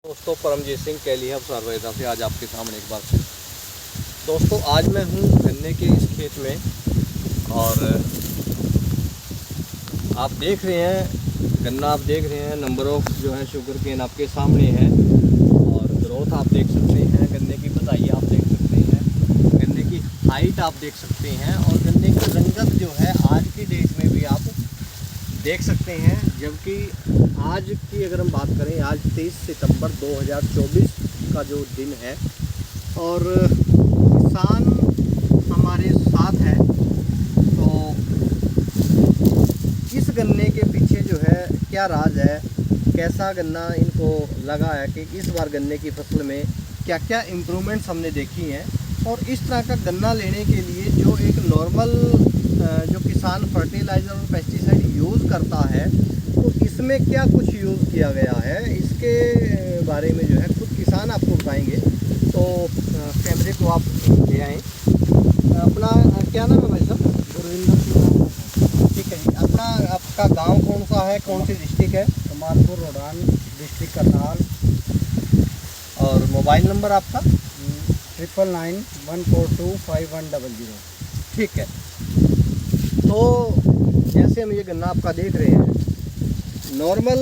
दोस्तों परमजीत सिंह कैली हब सरवेदा से आज आपके सामने एक बार फिर। दोस्तों आज मैं हूँ गन्ने के इस खेत में और आप देख रहे हैं गन्ना, आप देख रहे हैं नंबर ऑफ जो है शुगर केन आपके सामने है और ग्रोथ आप देख सकते हैं, गन्ने की बधाई आप देख सकते हैं, गन्ने की हाइट आप देख सकते हैं और गन्ने की रंगत जो है आज की डेट में भी आप देख सकते हैं। जबकि आज की अगर हम बात करें, आज 23 सितंबर 2024 का जो दिन है और किसान हमारे साथ है, तो इस गन्ने के पीछे जो है क्या राज है, कैसा गन्ना इनको लगा है कि इस बार गन्ने की फसल में क्या क्या इम्प्रूवमेंट्स हमने देखी हैं और इस तरह का गन्ना लेने के लिए जो एक नॉर्मल जो किसान फर्टिलाइज़र और पेस्टिसाइड यूज़ करता है तो इसमें क्या कुछ यूज़ किया गया है, इसके बारे में जो है खुद किसान आपको बताएंगे। तो कैमरे को आप ले आएँ। अपना क्या नाम है भाई साहब? गुरविंदर सिंह। ठीक है, अपना आपका गांव कौन सा है, कौन सी डिस्ट्रिक्ट है? कमालपुर रोडान, डिस्ट्रिक्ट करनाल। और मोबाइल नंबर आपका? 9991425100। ठीक है। तो जैसे हम ये गन्ना आपका देख रहे हैं, नॉर्मल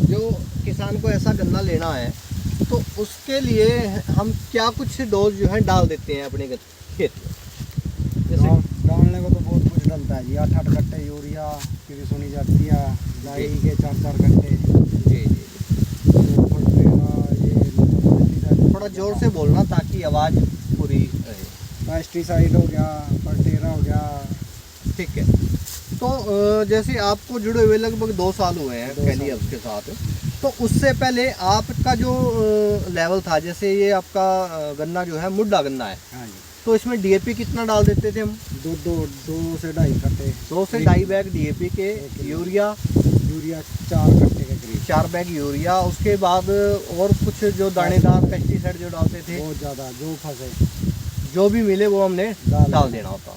जो किसान को ऐसा गन्ना लेना है तो उसके लिए हम क्या कुछ डोज जो है डाल देते हैं अपने खेत में? जैसे डालने को तो बहुत कुछ डलता है जी। 8-8 कट्टे यूरिया की सुनी जाती है, डाई के 4-4 कट्टे। जी जी तो ये थोड़ा ज़ोर से बोलना ताकि आवाज़ पूरी रहे। पेस्टिसाइड हो गया, फर्टेरा हो गया। ठीक है। तो जैसे आपको जुड़े हुए लगभग 2 साल हुए हैं कैली हब के साथ, तो उससे पहले आपका जो लेवल था, जैसे ये आपका गन्ना जो है मुड्डा गन्ना है, हाँ जी। तो इसमें डीएपी कितना डाल देते थे हम? 2 से 2.5 कट्टे। 2 से 2.5 बैग डीएपी के, यूरिया 4 कट्टे के करीब। 4 बैग यूरिया। उसके बाद और कुछ जो दानेदार पेस्टिसाइड जो डालते थे, बहुत ज़्यादा जो फंसे जो भी मिले वो हमने डाल डाल देना होता।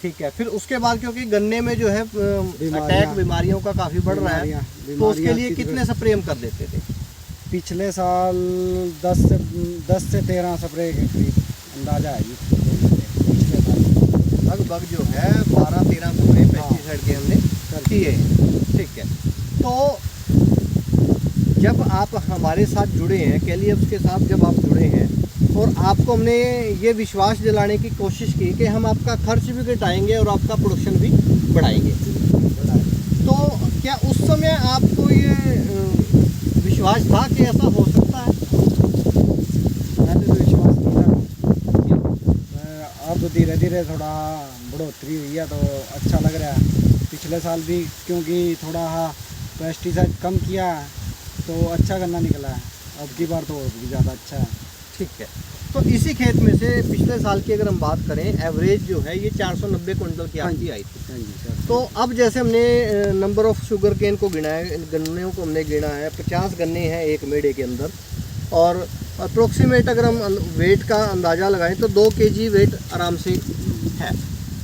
ठीक है। फिर उसके बाद क्योंकि गन्ने में जो है अटैक बीमारियों का काफ़ी बढ़ रहा है, तो उसके लिए कितने स्प्रे हम कर देते थे? पिछले साल 10 से 13 स्प्रे के करीब अंदाजा है जी। पिछले साल लगभग जो है 12-13 स्प्रे पेस्टिसाइड के हमने किए हैं। ठीक है। तो जब आप हमारे साथ जुड़े हैं, कैली हब के साथ जब आप जुड़े हैं और आपको हमने ये विश्वास दिलाने की कोशिश की कि हम आपका खर्च भी घटाएंगे और आपका प्रोडक्शन भी बढ़ाएंगे, तो क्या उस समय आपको ये विश्वास था कि ऐसा हो सकता है? मैंने तो विश्वास किया। अब धीरे धीरे थोड़ा बढ़ोतरी हुई है तो अच्छा लग रहा है। पिछले साल भी क्योंकि थोड़ा पेस्टिसाइड कम किया तो अच्छा गन्ना निकला है। अब की बार तो और भी ज़्यादा अच्छा है। ठीक है। तो इसी खेत में से पिछले साल की अगर हम बात करें, एवरेज जो है ये 490 क्विंटल की आपकी आई थी। हाँ जी। तो अब जैसे हमने नंबर ऑफ शुगर केन को गिना है, गन्नों को हमने गिना है, 50 गन्ने हैं एक मेढ़े के अंदर और अप्रोक्सीमेट अगर हम वेट का अंदाज़ा लगाएं तो 2 kg वेट आराम से है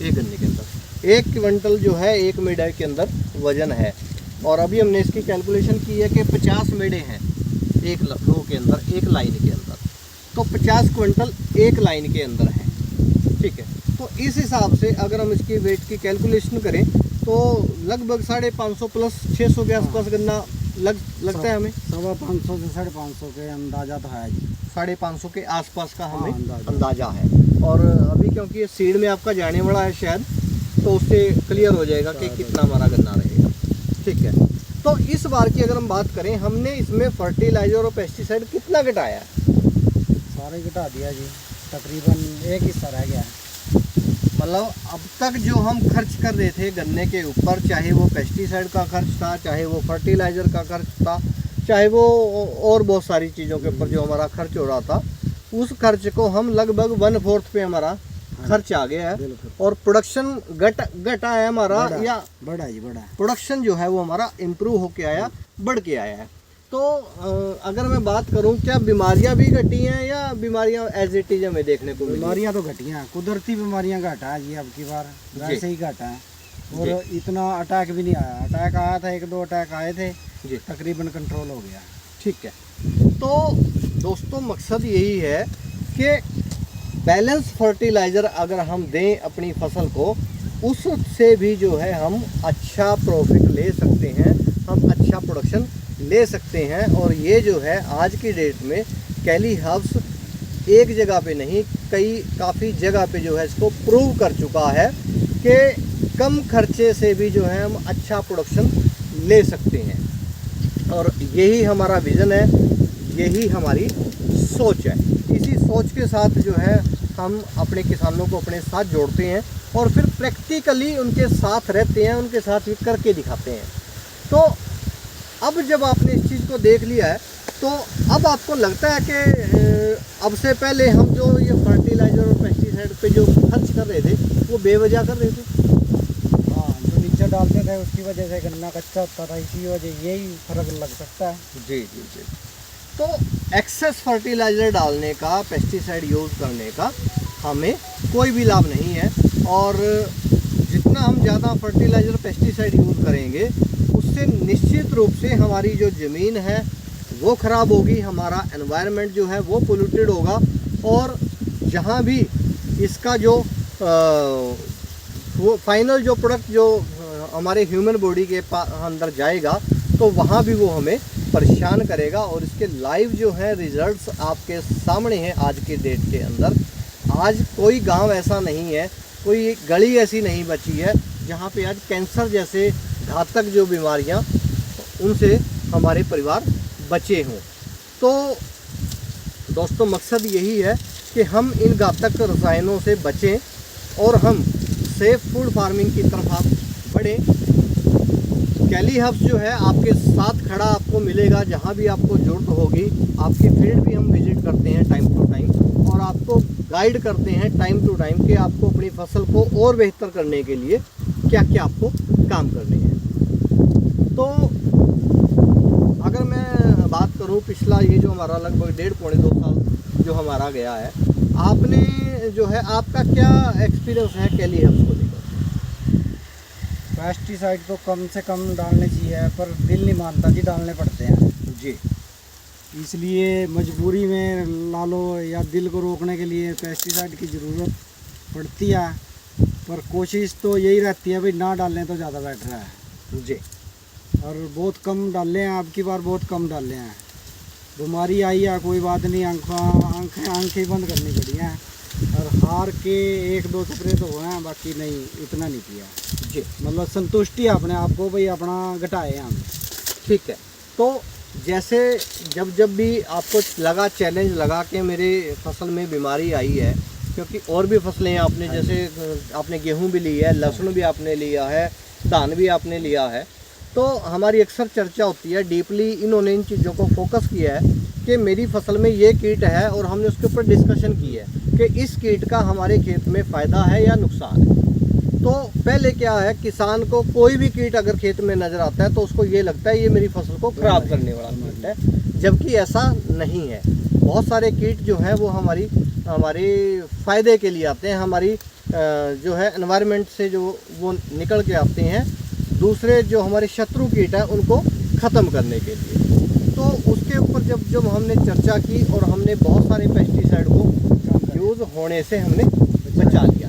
एक गन्ने के अंदर। 1 क्विंटल जो है एक मेढ़े के अंदर वज़न है। और अभी हमने इसकी कैलकुलेशन की है कि 50 मेढ़े हैं एक रो के अंदर, एक लाइन के अंदर, तो 50 क्विंटल एक लाइन के अंदर है। ठीक है। तो इस हिसाब से अगर हम इसकी वेट की कैलकुलेशन करें तो लगभग 550 प्लस 600 के आसपास गन्ना लगता है हमें। 550 से 550 के अंदाजा तो है जी। 550 के आसपास का हमें अंदाजा। अंदाजा है। और अभी क्योंकि ये सीड में आपका जाने वाला है शायद, तो उससे क्लियर हो जाएगा कि कितना हमारा गन्ना रहेगा। ठीक है। तो इस बार की अगर हम बात करें, हमने इसमें फर्टिलाइज़र और पेस्टिसाइड कितना घटाया है? सारे घटा दिया जी। तकरीबन एक हिस्सा रह गया है। मतलब अब तक जो हम खर्च कर रहे थे गन्ने के ऊपर, चाहे वो पेस्टिसाइड का खर्च था, चाहे वो फर्टिलाइज़र का खर्च था, चाहे वो और बहुत सारी चीज़ों के ऊपर जो हमारा खर्च हो रहा था, उस खर्च को हम लगभग 1/4 पे हमारा खर्च आ गया है। और प्रोडक्शन घटा है हमारा या बढ़ा जी? बढ़ा। प्रोडक्शन जो है वो हमारा इम्प्रूव होके आया, बढ़ के आया है। तो अगर मैं बात करूं, क्या बीमारियां भी घटी हैं या बीमारियां एज इट इज हमें देखने को मिली? बीमारियां तो घटी हैं, कुदरती बीमारियां घटा है जी। अब की बार वैसे ही घटा है और इतना अटैक भी नहीं आया। अटैक आया था, 1-2 अटैक आए थे जी, तकरीबन कंट्रोल हो गया। ठीक है। तो दोस्तों मकसद यही है कि बैलेंस फर्टिलाइज़र अगर हम दें अपनी फसल को, उससे भी जो है हम अच्छा प्रॉफिट ले सकते हैं, हम अच्छा प्रोडक्शन ले सकते हैं। और ये जो है आज की डेट में कैली हर्ब्स एक जगह पे नहीं, काफ़ी जगह पे जो है इसको प्रूव कर चुका है कि कम खर्चे से भी जो है हम अच्छा प्रोडक्शन ले सकते हैं। और यही हमारा विज़न है, यही हमारी सोच है। इसी सोच के साथ जो है हम अपने किसानों को अपने साथ जोड़ते हैं और फिर प्रैक्टिकली उनके साथ रहते हैं, उनके साथ भी करके दिखाते हैं। तो अब जब आपने इस चीज़ को देख लिया है तो अब आपको लगता है कि अब से पहले हम जो ये फर्टिलाइज़र और पेस्टिसाइड पे जो खर्च कर रहे थे वो बेवजह कर रहे थे। हाँ, जो नीचे डालते थे उसकी वजह से गन्ना कच्चा होता था, इसी वजह यही फर्क लग सकता है। जी जी जी। तो एक्सेस फर्टिलाइज़र डालने का, पेस्टिसाइड यूज़ करने का हमें कोई भी लाभ नहीं है। और जितना हम ज़्यादा फर्टिलाइज़र पेस्टिसाइड यूज़ करेंगे उससे निश्चित रूप से हमारी जो ज़मीन है वो ख़राब होगी, हमारा एनवायरनमेंट जो है वो पोल्यूटेड होगा। और जहाँ भी इसका जो वो फाइनल जो प्रोडक्ट जो हमारे ह्यूमन बॉडी के अंदर जाएगा तो वहाँ भी वो हमें परेशान करेगा। और इसके लाइव जो है रिजल्ट्स आपके सामने हैं आज के डेट के अंदर। आज कोई गांव ऐसा नहीं है, कोई गली ऐसी नहीं बची है जहाँ पे आज कैंसर जैसे घातक जो बीमारियाँ उनसे हमारे परिवार बचे हों। तो दोस्तों मकसद यही है कि हम इन घातक रसायनों से बचें और हम सेफ फूड फार्मिंग की तरफ आप बढ़ें। कैली हब्स जो है आपके साथ खड़ा आपको मिलेगा जहाँ भी आपको ज़रूरत होगी। आपकी फील्ड भी हम विज़िट करते हैं टाइम टू टाइम और आपको गाइड करते हैं टाइम टू टाइम कि आपको अपनी फसल को और बेहतर करने के लिए क्या क्या आपको काम करने हैं। तो अगर मैं बात करूं पिछला ये जो हमारा लगभग 1.5-2 साल जो हमारा गया है, आपने जो है आपका क्या एक्सपीरियंस है कैली हब्स को लेकर? पेस्टिसाइड तो कम से कम डालने चाहिए पर दिल नहीं मानता जी, डालने पड़ते हैं जी। इसलिए मजबूरी में ला लो या दिल को रोकने के लिए पेस्टिसाइड की ज़रूरत पड़ती है। पर कोशिश तो यही रहती है भाई ना डालें तो ज़्यादा बेटर है जी। और बहुत कम डाले हैं, अब की बार बहुत कम डाले हैं। बीमारी आई है कोई बात नहीं, आंखें बंद करनी पड़ी हैं और हार के 1-2 स्प्रे तो हुए हैं, बाकी नहीं इतना नहीं किया जी। मतलब संतुष्टि अपने आप को भाई अपना घटाए हम। ठीक है। तो जैसे जब भी आपको लगा, चैलेंज लगा कि मेरे फसल में बीमारी आई है, क्योंकि और भी फसलें आपने जैसे आपने गेहूं भी ली है, लहसुन भी आपने लिया है, धान भी आपने लिया है, तो हमारी अक्सर चर्चा होती है, डीपली इन्होंने इन चीज़ों को फोकस किया है कि मेरी फसल में ये कीट है और हमने उसके ऊपर डिस्कशन की है कि इस कीट का हमारे खेत में फ़ायदा है या नुकसान है। तो पहले क्या है, किसान को कोई भी कीट अगर खेत में नज़र आता है तो उसको ये लगता है ये मेरी फसल को ख़राब करने वाला कीट है, जबकि ऐसा नहीं है। बहुत सारे कीट जो हैं वो हमारे फ़ायदे के लिए आते हैं, हमारी जो है एनवायरनमेंट से जो वो निकल के आते हैं, दूसरे जो हमारे शत्रु कीट हैं उनको ख़त्म करने के लिए। तो उसके ऊपर जब हमने चर्चा की और हमने बहुत सारे पेस्टिसाइड को यूज़ होने से हमने बचा लिया।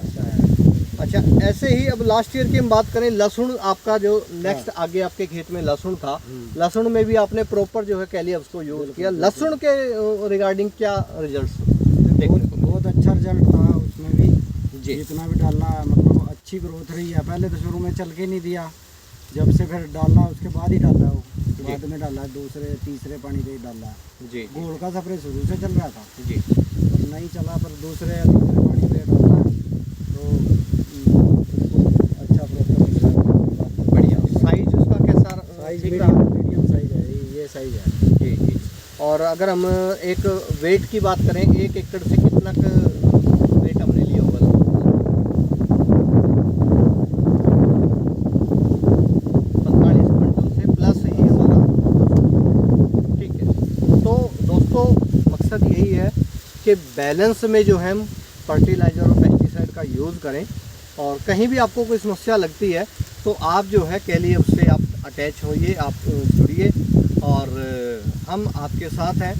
अच्छा, ऐसे ही अब लास्ट ईयर की हम बात करें, लहसुन आपका जो नेक्स्ट आगे आपके खेत में लहसुन था, लहसुन में भी आपने प्रॉपर जो है कैली हब्स को यूज़ किया। लहसुन के रिगार्डिंग क्या रिजल्ट्स देखने को? बहुत अच्छा रिजल्ट था उसमें भी जी। जितना भी डालना मतलब अच्छी ग्रोथ रही है। पहले तो शुरू में चल के नहीं दिया, जब से फिर डाला उसके बाद ही डाला, वो बाद में डाला, दूसरे तीसरे पानी पे ही डाला जी। गोल का स्प्रे शुरू से चल रहा था जी, पर नहीं चला, पर दूसरे या तीसरे पानी पे डाला तो अच्छा प्रोग्रेस। बढ़िया। साइज उसका कैसा? साइज ठीक रहा? मीडियम साइज है, ये साइज है जी जी। और अगर हम एक वेट की बात करें, 1 एकड़ से कितना वेट हमने लिया होगा? 45 क्विंटल से प्लस ही हमारा। ठीक है। तो दोस्तों मकसद यही है कि बैलेंस में जो है हम फर्टिलाइज़र और पेस्टिसाइड का यूज़ करें। और कहीं भी आपको कोई समस्या लगती है तो आप जो है कैली हब्स से आप अटैच होइए, आप जुड़िए और हम आपके साथ हैं।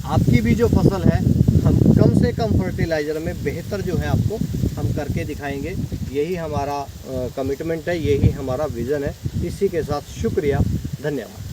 आपकी भी जो फसल है हम कम से कम फर्टिलाइज़र में बेहतर जो है आपको हम करके दिखाएंगे। यही हमारा कमिटमेंट है, यही हमारा विज़न है। इसी के साथ शुक्रिया, धन्यवाद।